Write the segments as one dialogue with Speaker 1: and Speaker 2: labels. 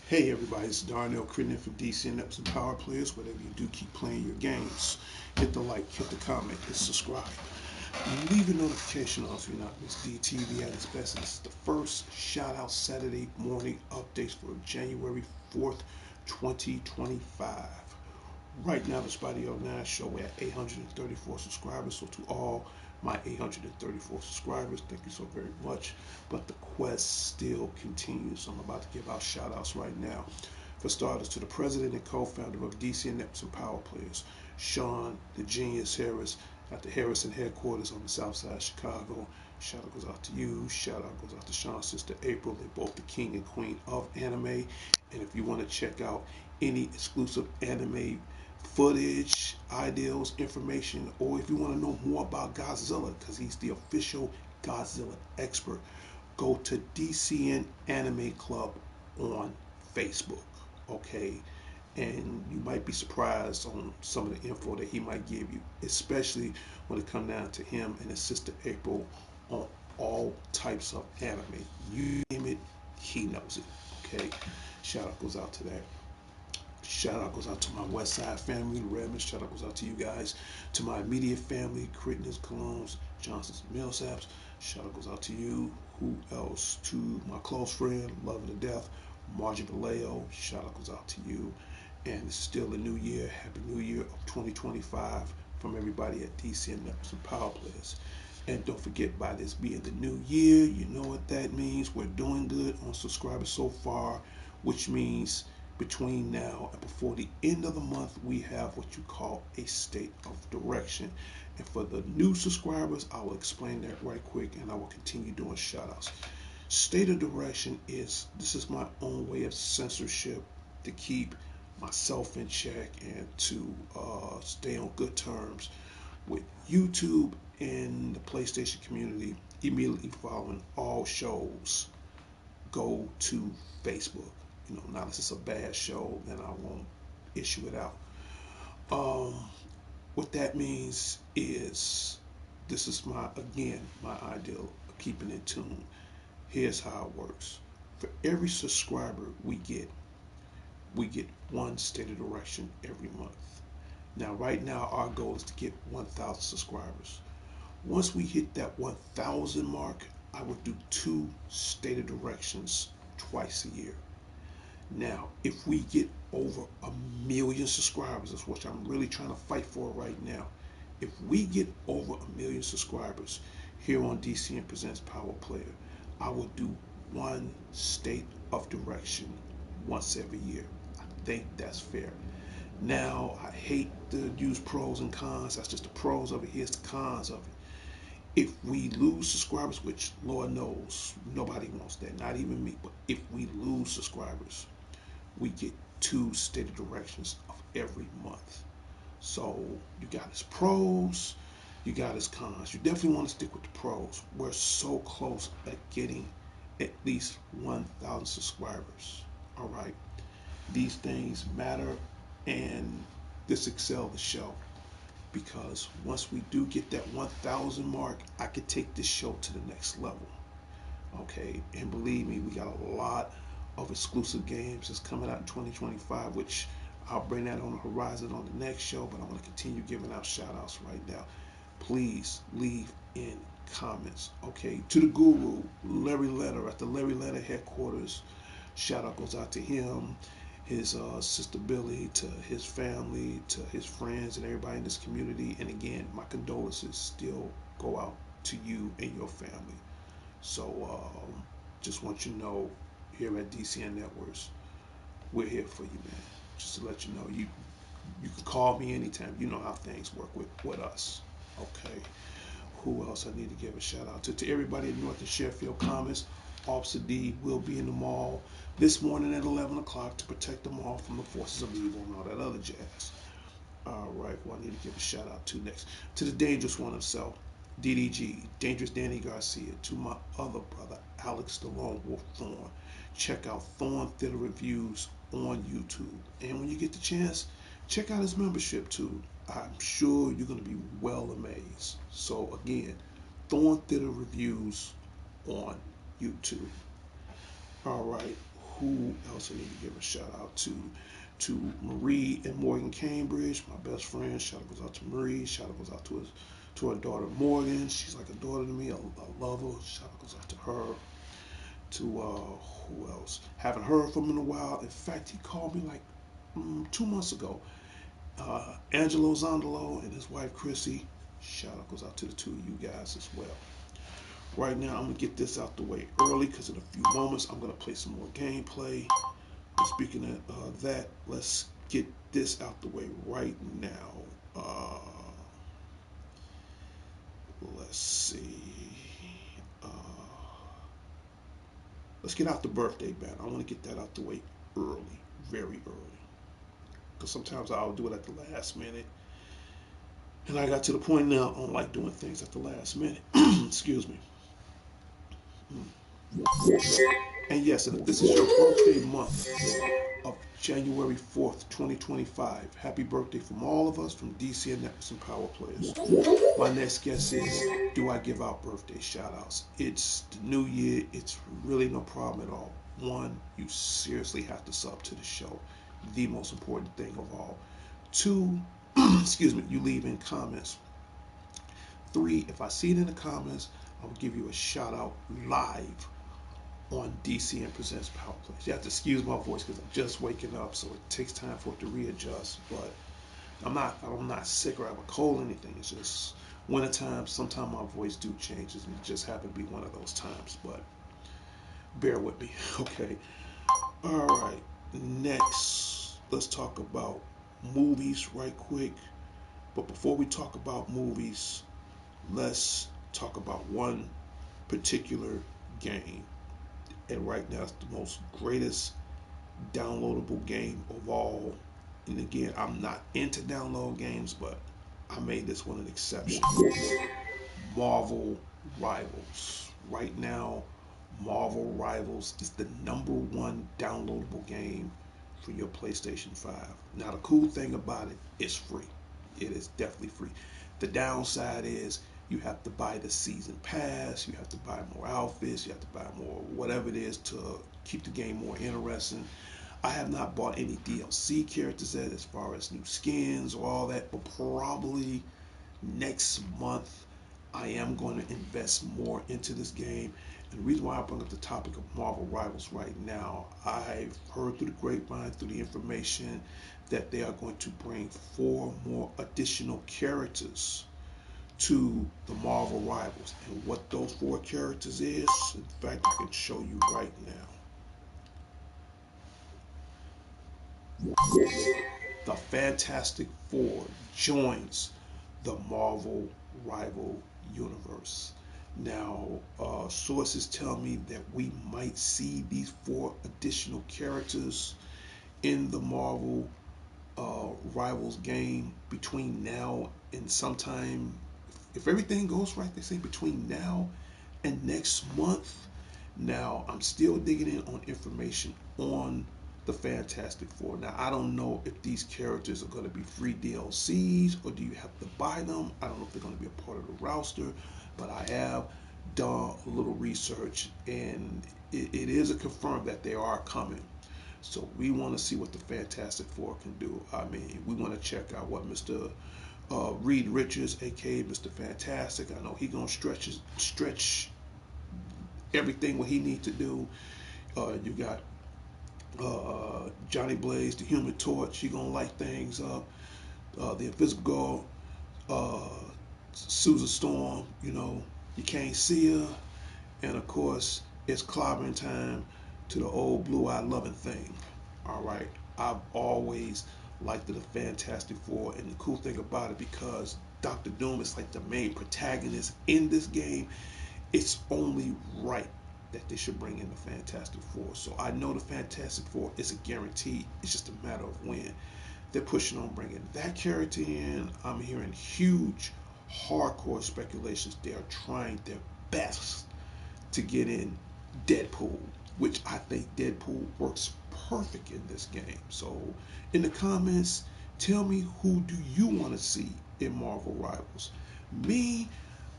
Speaker 1: Hey everybody, it's Darnell Crittenden from DC and Epson Power Players. Whatever you do, keep playing your games. Hit the like, hit the comment, hit subscribe. Leave your notification on so you're not miss DTV at its best. It's the first shout out Saturday morning updates for January 4th, 2025. Right now, the Spidey 09 show we're at 834 subscribers. So to all my 834 subscribers, thank you so very much. But the quest still continues. So I'm about to give out shout outs right now. For starters, to the president and co-founder of DC and Epson Power Players, Sean the Genius Harris at the Harrison headquarters on the south side of Chicago. Shout out goes out to you. Shout out goes out to Sean's sister April. They're both the king and queen of anime. And if you want to check out any exclusive anime footage, ideals, information, or if you want to know more about Godzilla, because he's the official Godzilla expert, go to DCN Anime Club on Facebook. Okay, and you might be surprised on some of the info that he might give you, especially when it comes down to him and his sister April on all types of anime. You name it, he knows it. Okay, shout out goes out to that. Shout out goes out to my West Side family, the Redmonds. Shout out goes out to you guys. To my immediate family, Crittendens, Colognes, Johnsons, Millsaps. Shout out goes out to you. Who else? To my close friend, love her to death, Margie Vallejo. Shout out goes out to you. And it's still a new year. Happy New Year of 2025 from everybody at DC and Epson Power Players. And don't forget, by this being the new year, you know what that means. We're doing good on subscribers so far, which means between now and before the end of the month, we have what you call a state of direction. And for the new subscribers, I will explain that right quick and I will continue doing shout outs. State of direction is this is my own way of censorship to keep myself in check and to stay on good terms with YouTube and the PlayStation community. Immediately following all shows, go to Facebook. You know, now this is a bad show, then I won't issue it out. Um, what that means is this is my ideal of keeping in tune. Here's how it works. For every subscriber we get one state of direction every month. Now, right now, our goal is to get 1,000 subscribers. Once we hit that 1,000 mark, I will do two state of directions twice a year. Now, if we get over 1,000,000 subscribers, that's what I'm really trying to fight for right now. If we get over 1,000,000 subscribers here on DCN Presents Power Player, I will do one state of direction once every year. I think that's fair. Now, I hate to use pros and cons. That's just the pros of it. Here's the cons of it. If we lose subscribers, which Lord knows nobody wants that, not even me, but if we lose subscribers, we get two stated directions of every month. So you got his pros, you got his cons. You definitely want to stick with the pros. We're so close at getting at least 1,000 subscribers. All right. These things matter, and this excel the show because once we do get that 1,000 mark, I could take this show to the next level. Okay, and believe me, we got a lot of exclusive games that's coming out in 2025, which I'll bring that on the horizon on the next show, but I want to continue giving out shout outs right now. Please leave in comments. Okay, to the guru, Larry Leonard at the Larry Leonard headquarters. Shout out goes out to him, his sister Billy, to his family, to his friends, and everybody in this community. And again, my condolences still go out to you and your family. So just want you to know, here at DCN Networks, we're here for you, man. Just to let you know, you can call me anytime. You know how things work with us. Okay. Who else I need to give a shout out to? To everybody in North and Sheffield Commons, Officer D will be in the mall this morning at 11 o'clock to protect the mall from the forces of evil and all that other jazz. All right, who I need to give a shout out to next? To the dangerous one himself, DDG, Dangerous Danny Garcia. To my other brother, Alex the Lone Wolf Thorn. Check out Thorn Theater Reviews on YouTube. And when you get the chance, check out his membership too. I'm sure you're going to be well amazed. So again, Thorn Theater Reviews on YouTube. All right, who else I need to give a shout out to? To Marie and Morgan Cambridge, my best friend. Shout out goes out to Marie. Shout out goes out to her daughter Morgan. She's like a daughter to me. I love her. Shout out goes out to her. To who else? Haven't heard from him in a while. In fact, he called me like 2 months ago. Angelo Zondolo and his wife Chrissy. Shout out goes out to the two of you guys as well. Right now, I'm gonna get this out the way early because in a few moments I'm gonna play some more gameplay. And speaking of that, let's get this out the way right now. Let's see. Uh, let's get out the birthday banner. I want to get that out the way early, very early, because sometimes I'll do it at the last minute. And I got to the point now I don't like doing things at the last minute. Excuse me. And yes, and if this is your birthday month of January 4th, 2025, happy birthday from all of us from DC and Networks and Power Players. My next guess is, do I give out birthday shout outs? It's the new year. It's really no problem at all. One, you seriously have to sub to the show. The most important thing of all. Two, excuse me, you leave in comments. Three, if I see it in the comments, I'll give you a shout out live on DCN Presents Power Plays. You have to excuse my voice because I'm just waking up, so it takes time for it to readjust. But I'm not sick or have a cold or anything. It's just wintertime. Sometimes my voice do changes, and it just happened to be one of those times. But bear with me, okay? All right. Next, let's talk about movies right quick. But before we talk about movies, let's talk about one particular game. And right now, it's the most greatest downloadable game of all. And again, I'm not into download games, but I made this one an exception. Marvel Rivals. Right now, Marvel Rivals is the #1 downloadable game for your PlayStation 5. Now, the cool thing about it, it's free. It is definitely free. The downside is you have to buy the season pass, you have to buy more outfits, you have to buy more whatever it is to keep the game more interesting. I have not bought any DLC characters yet as far as new skins or all that, but probably next month I am going to invest more into this game. And the reason why I bring up the topic of Marvel Rivals right now, I've heard through the grapevine, through the information, that they are going to bring 4 more additional characters to the Marvel Rivals. And what those 4 characters is, in fact, I can show you right now. The Fantastic Four joins the Marvel Rival universe. Now, sources tell me that we might see these 4 additional characters in the Marvel Rivals game between now and sometime. If everything goes right, they say between now and next month. Now, I'm still digging in on information on the Fantastic Four. Now, I don't know if these characters are going to be free DLCs or do you have to buy them. I don't know if they're going to be a part of the roster, but I have done a little research and it is a confirmed that they are coming. So we want to see what the Fantastic Four can do. I mean, we want to check out what Mr. Reed Richards, aka Mr. Fantastic. I know he gonna stretch everything what he need to do. You got Johnny Blaze, the Human Torch. He gonna light things up. The Invisible Girl, Susan Storm. You know you can't see her, and of course it's clobbering time to the old blue-eyed loving thing. All right, I've always liked the Fantastic Four, and the cool thing about it, because Doctor Doom is like the main protagonist in this game, it's only right that they should bring in the Fantastic Four. So I know the Fantastic Four is a guarantee. It's just a matter of when. They're pushing on bringing that character in. I'm hearing huge, hardcore speculations. They are trying their best to get in Deadpool, which I think Deadpool works perfect in this game. So, in the comments, tell me who do you want to see in Marvel Rivals. Me,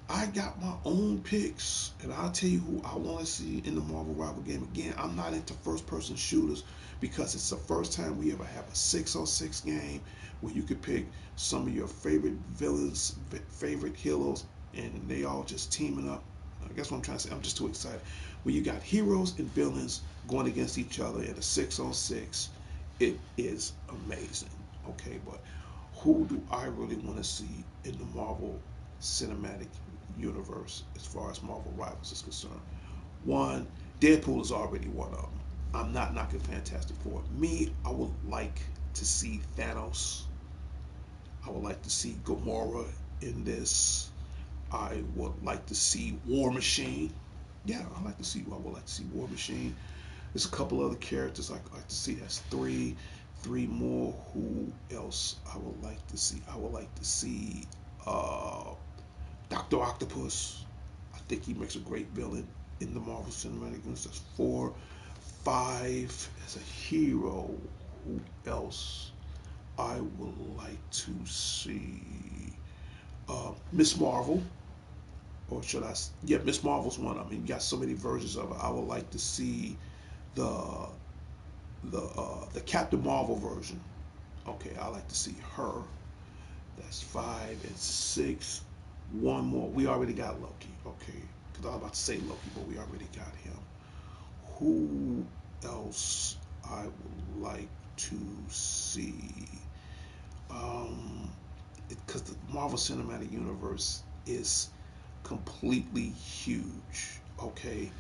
Speaker 1: I got my own picks, and I'll tell you who I want to see in the Marvel Rival game. Again, I'm not into first-person shooters because it's the first time we ever have a 6-on-6 game where you could pick some of your favorite villains, favorite heroes, and they all just teaming up. I guess what I'm trying to say, I'm just too excited. When you got heroes and villains going against each other in a 6-on-6, it is amazing. Okay, but who do I really want to see in the Marvel Cinematic Universe as far as Marvel Rivals is concerned? One, Deadpool is already one of them. I'm not knocking Fantastic Four. Me, I would like to see Thanos. I would like to see Gamora in this. I would like to see War Machine. Yeah, I like to see. I would like to see War Machine. There's a couple other characters I'd like to see. That's three more. Who else I would like to see? I would like to see Doctor Octopus. I think he makes a great villain in the Marvel Cinematic Universe. That's 4. 5 as a hero. Who else I would like to see? Miss Marvel. Or should I? Yeah, Miss Marvel's one. I mean, you got so many versions of it. I would like to see the the Captain Marvel version. Okay, I like to see her. That's 5 and 6. One more. We already got Loki. Okay, because I was about to say Loki, but we already got him. Who else I would like to see? Because the Marvel Cinematic Universe is completely huge. Okay,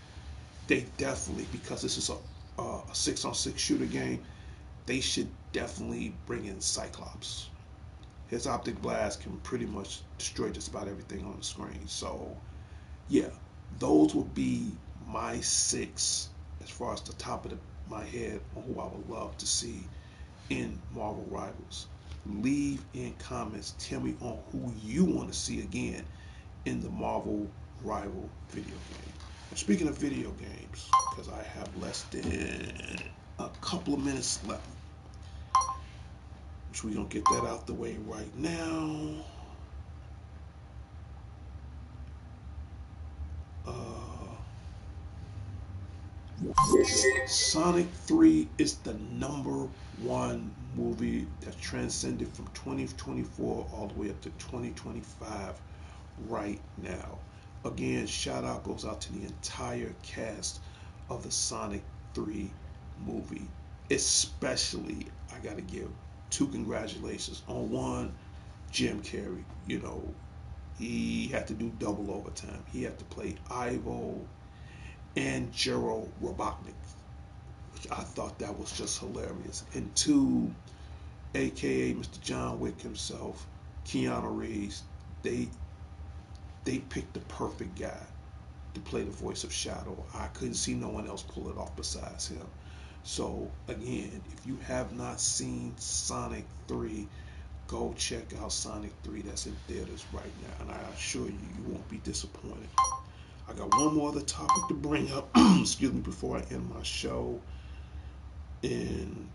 Speaker 1: they definitely, because this is a 6-on-6 shooter game, they should definitely bring in Cyclops. His optic blast can pretty much destroy just about everything on the screen. So yeah, those would be my 6 as far as the top of my head on who I would love to see in Marvel Rivals. Leave in comments. Tell me on who you want to see again in the Marvel Rival video game. And speaking of video games, because I have less than a couple of minutes left, which we're going to get that out the way right now. Sonic 3 is the #1 movie that transcended from 2024 all the way up to 2025 right now. Again, shout out goes out to the entire cast of the Sonic 3 movie. Especially, I got to give 2 congratulations. On one, Jim Carrey. You know, he had to do double overtime. He had to play Ivo and Gerald Robotnik, which I thought that was just hilarious. And 2, aka Mr. John Wick himself, Keanu Reeves, they picked the perfect guy to play the voice of Shadow. I couldn't see no one else pull it off besides him. So again, if you have not seen Sonic 3, go check out Sonic 3. That's in theaters right now, and I assure you, you won't be disappointed. I got one more other topic to bring up, excuse me, before I end my show. And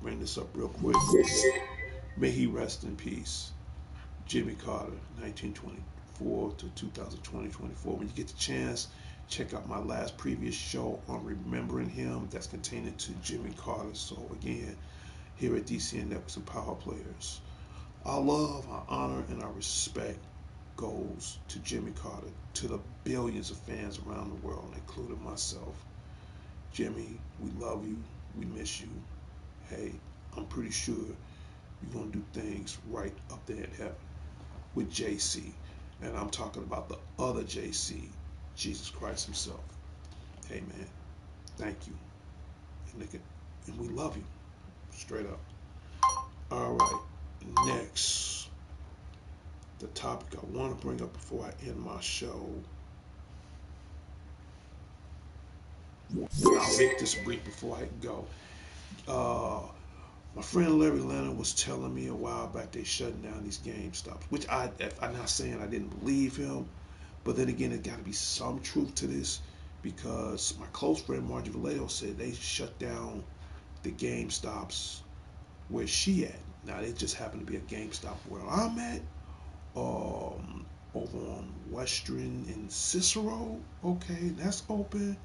Speaker 1: bring this up real quick. May he rest in peace. Jimmy Carter, 1924 to 2020, 24. When you get the chance, check out my last previous show on remembering him. That's containing to Jimmy Carter. So again, here at DCN Networks and Power Players, our love, our honor, and our respect goes to Jimmy Carter, to the billions of fans around the world, including myself. Jimmy, we love you. We miss you. Hey, I'm pretty sure you're going to do things right up there in heaven with JC. And I'm talking about the other JC, Jesus Christ himself. Hey, man, thank you. And we love you, straight up. All right, next, the topic I want to bring up before I end my show. And I'll make this brief before I go. Uh, my friend Larry Leonard was telling me a while back they shutting down these GameStops, which I'm not saying I didn't believe him, but then again, it got to be some truth to this because my close friend Margie Vallejo said they shut down the GameStops where she at. Now, it just happened to be a GameStop where I'm at, over on Western and Cicero. Okay, that's open.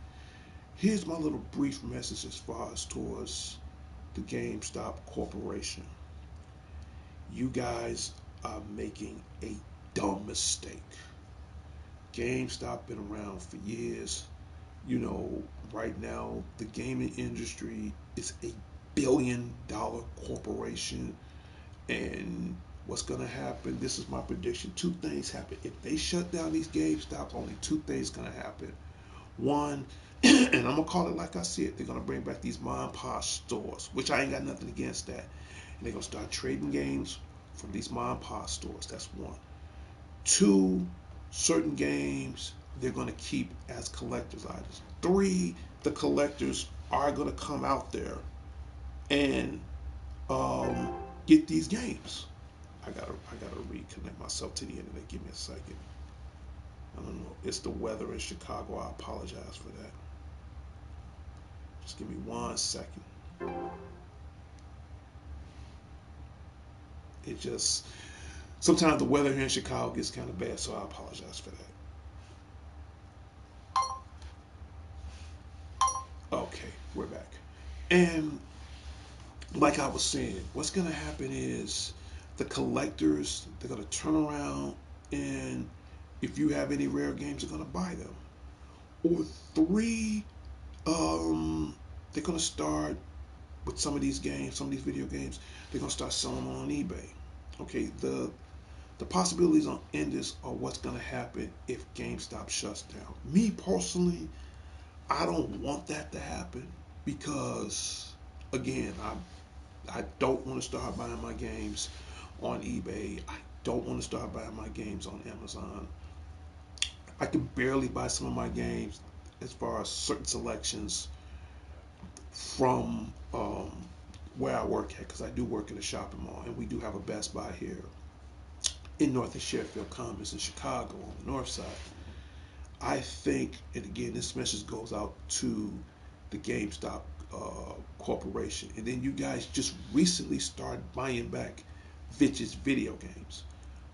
Speaker 1: Here's my little brief message as far as towards the GameStop Corporation. You guys are making a dumb mistake. GameStop been around for years. You know, right now the gaming industry is a $1 billion corporation, and what's gonna happen? This is my prediction. Two things happen. If they shut down these GameStop, only two things gonna happen. One, and I'm gonna call it like I see it. They're gonna bring back these mom and pop stores, which I ain't got nothing against that. And they're gonna start trading games from these mom and pop stores. That's one. Two, certain games they're gonna keep as collector's items. Three, the collectors are gonna come out there and um, get these games. I gotta reconnect myself to the internet. Give me a second. I don't know. It's the weather in Chicago. I apologize for that. Just give me 1 second. It just sometimes the weather here in Chicago gets kind of bad, so I apologize for that. Okay, we're back. And like I was saying, what's gonna happen is the collectors they're gonna turn around and if you have any rare games, they're gonna buy them. Or three, they're gonna start with some of these games, some of these video games, they're gonna start selling them on eBay. Okay, the possibilities on in this are what's gonna happen if GameStop shuts down. Me personally, I don't want that to happen because again, I don't want to start buying my games on eBay. I don't want to start buying my games on Amazon. I can barely buy some of my games as far as certain selections from where I work at because I do work in a shopping mall and we do have a Best Buy here in North and Sheffield Commons in Chicago on the north side. I think, and again, this message goes out to the GameStop corporation, and then you guys just recently started buying back vintage video games.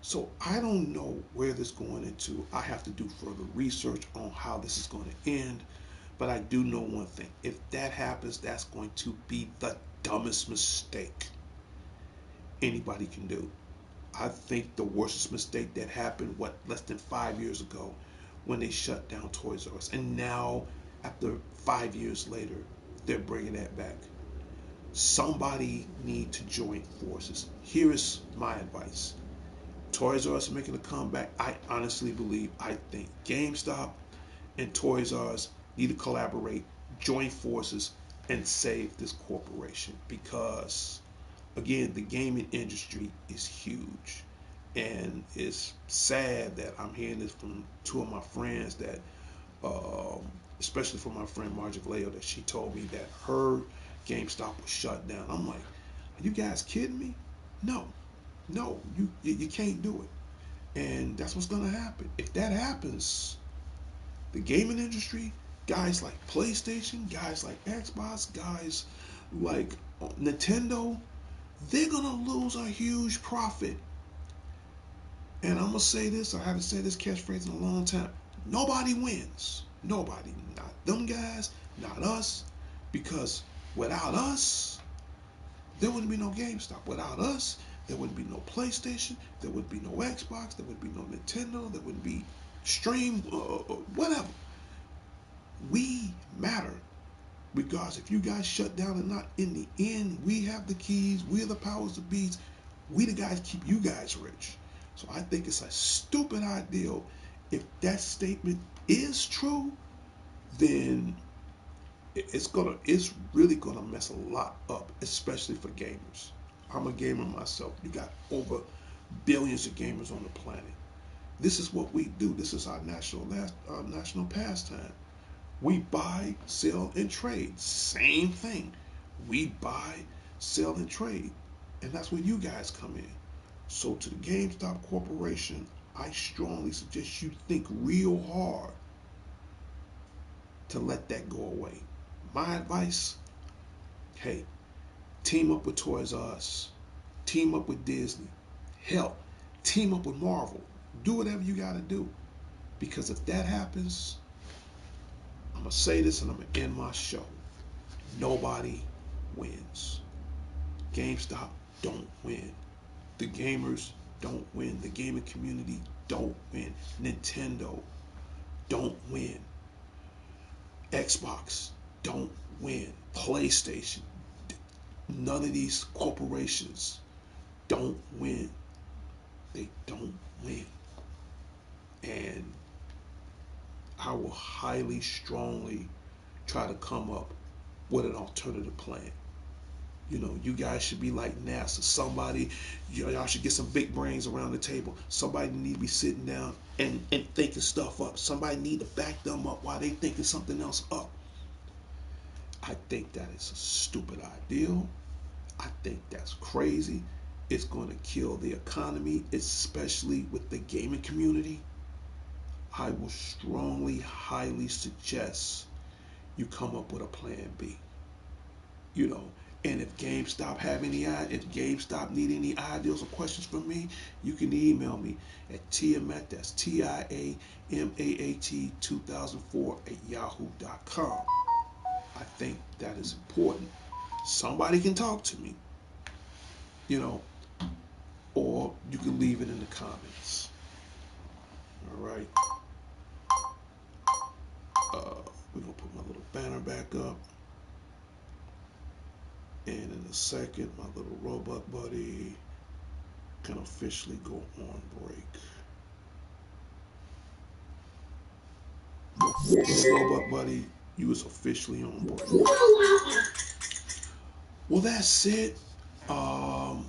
Speaker 1: So I don't know where this is going into. I have to do further research on how this is going to end. But I do know one thing. If that happens, that's going to be the dumbest mistake anybody can do. I think the worst mistake that happened, what, less than 5 years ago when they shut down Toys R Us. And now, after 5 years later, they're bringing that back. Somebody need to join forces. Here is my advice. Toys R Us are making a comeback. I honestly believe, I think GameStop and Toys R Us need to collaborate, join forces, and save this corporation because, again, the gaming industry is huge. And it's sad that I'm hearing this from two of my friends that, especially from my friend Margie Vallejo, that she told me that her GameStop was shut down. I'm like, are you guys kidding me? No, no, you can't do it. And that's what's gonna happen. If that happens, the gaming industry, guys like PlayStation, guys like Xbox, guys like Nintendo, they're gonna lose a huge profit. And I'm gonna say this, I haven't said this catchphrase in a long time. Nobody wins. Nobody. Not them guys, not us. Because without us, there wouldn't be no GameStop. Without us, there wouldn't be no PlayStation, there wouldn't be no Xbox, there wouldn't be no Nintendo, there wouldn't be Stream, whatever. We matter. Because if you guys shut down or not, in the end, we have the keys, we're the powers to beats, we the guys keep you guys rich. So I think it's a stupid idea. If that statement is true, then it's really gonna mess a lot up, especially for gamers. I'm a gamer myself. You got over billions of gamers on the planet. This is what we do. This is our national pastime. We buy, sell, and trade. Same thing. We buy, sell, and trade. And that's where you guys come in. So to the GameStop Corporation, I strongly suggest you think real hard to let that go away. My advice, hey, team up with Toys R Us. Team up with Disney. Hell, team up with Marvel. Do whatever you got to do. Because if that happens, I'm going to say this and I'm going to end my show. Nobody wins. GameStop don't win. The gamers don't win. The gaming community don't win. Nintendo don't win. Xbox don't win. PlayStation, none of these corporations don't win. They don't win. And I will highly, strongly try to come up with an alternative plan. You know, you guys should be like NASA. Somebody, y'all should get some big brains around the table. Somebody need to be sitting down and thinking stuff up. Somebody need to back them up while they thinking something else up. I think that is a stupid ideal. I think that's crazy. It's going to kill the economy, especially with the gaming community. I will strongly, highly suggest you come up with a plan B. You know, and if GameStop need any ideas or questions from me, you can email me at Tiamat, that's TIAMAAT 2004 at yahoo.com. I think that is important. Somebody can talk to me, you know, or you can leave it in the comments. All right. We're going to put my little banner back up. And in a second, my little robot buddy can officially go on break. Robot buddy, you is officially on break. Well, that's it. I'm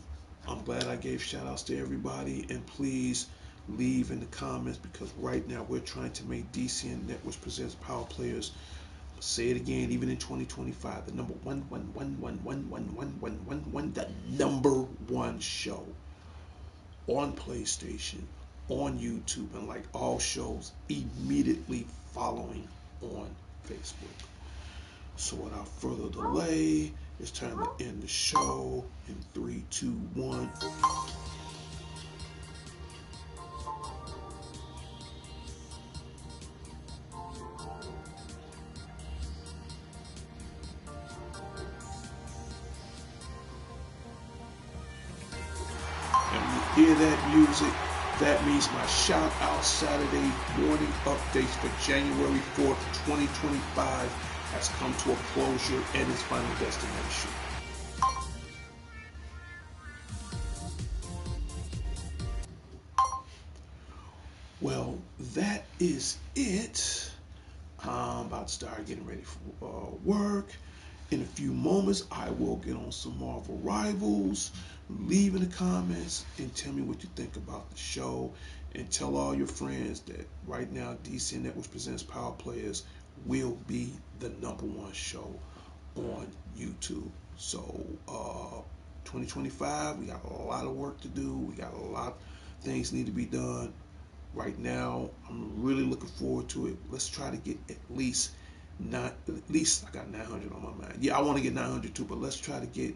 Speaker 1: glad I gave shout outs to everybody, and please leave in the comments, because right now we're trying to make DCN Networks Presents Power Players, say it again, even in 2025, the number the number one show on PlayStation, on YouTube, and like all shows, immediately following on Facebook. So without further delay, it's time to end the show in 3, 2, 1. And when you hear that music, that means my shout out Saturday morning updates for January 4th, 2025 has come to a closure and its final destination. Well, that is it. I'm about to start getting ready for work. In a few moments, I will get on some Marvel Rivals. Leave in the comments and tell me what you think about the show. And tell all your friends that right now, DC Networks Presents Power Players will be the number one show on YouTube. So, 2025, we got a lot of work to do. We got a lot of things need to be done. Right now, I'm really looking forward to it. Let's try to get at least I got 900 on my mind. Yeah, I want to get 900 too, but let's try to get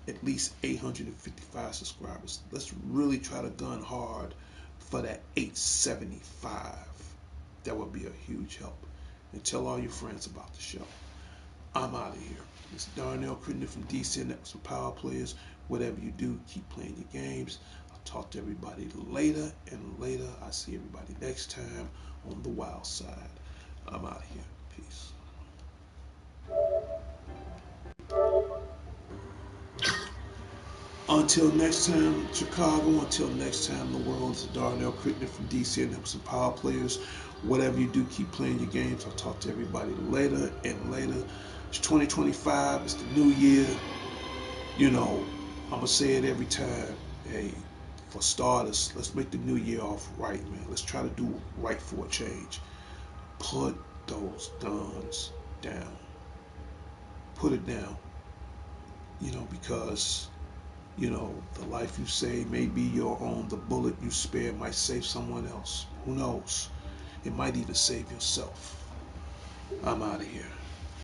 Speaker 1: at least 855 subscribers. Let's really try to gun hard for that 875. That would be a huge help. And tell all your friends about the show. I'm out of here. It's Darnell Crittenden from DC Networks for Power Players. Whatever you do, keep playing your games. I'll talk to everybody later and later. I'll see everybody next time on the wild side. I'm out of here. Peace. Until next time, Chicago. Until next time, the world. It's Darnell Crittenden from DC Networks and Power Players. Whatever you do, keep playing your games. I'll talk to everybody later and later. It's 2025. It's the new year. You know, I'm going to say it every time. Hey, for starters, let's make the new year off right, man. Let's try to do right for a change. Put those guns down. Put it down. because, the life you save may be your own. The bullet you spare might save someone else. Who knows? It might even save yourself. I'm out of here.